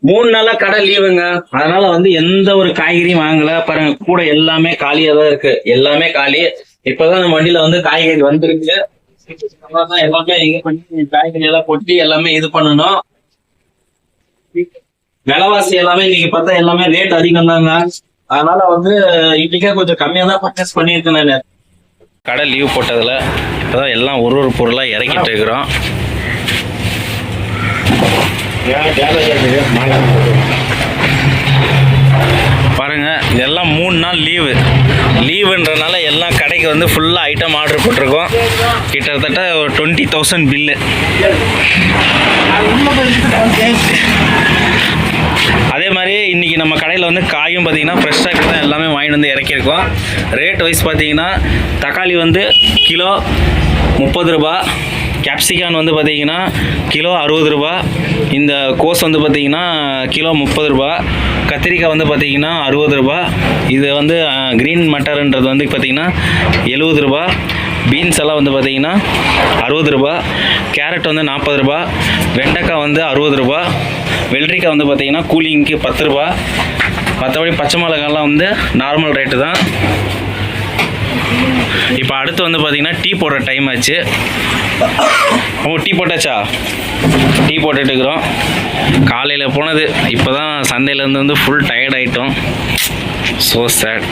3 நாளா கடை லீவுங்க. அதனால வந்து எந்த ஒரு காய்கறியும் வாங்கல. பாருங்க கூட எல்லாமே காலியா தான் இருக்கு. எல்லாமே காலி. இப்பதான் நம்ம வண்டியில வந்து காய்கறி வந்திருக்கு. அவ்வளவுதான் எல்லாமே இது பண்ணி காய்கறி எல்லாம் கொட்டி எல்லாமே இது பண்ணணும். விலைவாசி எல்லாமே இன்னைக்கு பார்த்தா எல்லாமே ரேட் அதிகம் தாங்க. அதனால வந்து இன்னைக்கே கொஞ்சம் கம்மியா தான் பர்ச்சேஸ் பண்ணியிருக்கேன் நான். கடை லீவ் போட்டதுல இப்பதான் எல்லாம் ஒரு பொருளா இறக்கிட்டு இருக்கிறோம். பாருங்க இதெல்லாம் 3 நாள் லீவுன்றனால எல்லாம் கடைக்கு வந்து ஃபுல்லாக ஐட்டம் ஆர்டர் போட்டிருக்கோம். கிட்டத்தட்ட ஒரு 20,000 பில்லு. அதே மாதிரி இன்றைக்கி நம்ம கடையில் வந்து காயும் பார்த்தீங்கன்னா ஃப்ரெஷ்ஷாக தான் எல்லாமே வாங்கிட்டு வந்து இறக்கியிருக்கோம். ரேட் வைஸ் பார்த்தீங்கன்னா தக்காளி வந்து கிலோ 30 ரூபா, கேப்சிகான் வந்து பார்த்தீங்கன்னா கிலோ 60 ரூபா, இந்த கோஸ் வந்து பார்த்தீங்கன்னா கிலோ 30 ரூபா, கத்திரிக்காய் வந்து பார்த்தீங்கன்னா 60 ரூபா, இது வந்து க்ரீன் மட்டர்ன்றது வந்து பார்த்தீங்கன்னா 70 ரூபா, பீன்ஸ் எல்லாம் வந்து பார்த்தீங்கன்னா 60 ரூபா, கேரட் வந்து 40 ரூபா, வெண்டைக்காய் வந்து 60 ரூபா, வெள்ளரிக்காய் வந்து பார்த்தீங்கன்னா கூலிங்க்கு 10 ரூபா. மற்றபடி பச்சை மிளகாலாம் வந்து நார்மல் ரேட்டு தான். இப்போ அடுத்து வந்து பார்த்தீங்கன்னா டீ போடுற டைம் ஆச்சு. டீ போட்டாச்சா? டீ போட்டுட்டு இருக்கிறோம். காலையில் போனது இப்போ தான் சந்தையிலேருந்து வந்து ஃபுல் டயர்ட் ஆகிட்டோம். So chat.